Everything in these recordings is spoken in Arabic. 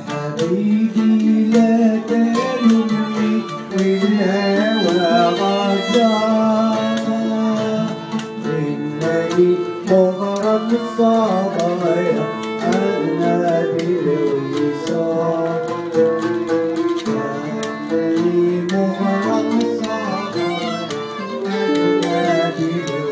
حبيبي لا تلومني والهوى غدار، إنني مغرم الصبايا أنا بالوصال، إنني مغرم الصبايا أنا بالوصال.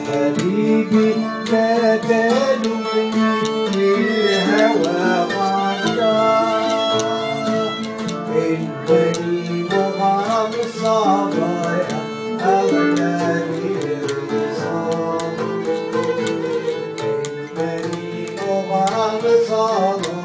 حبيبي لا تلومني بالهوى غدار، إنني مغرم الصبايا أغلى بالوصال، إنني مغرم الصبايا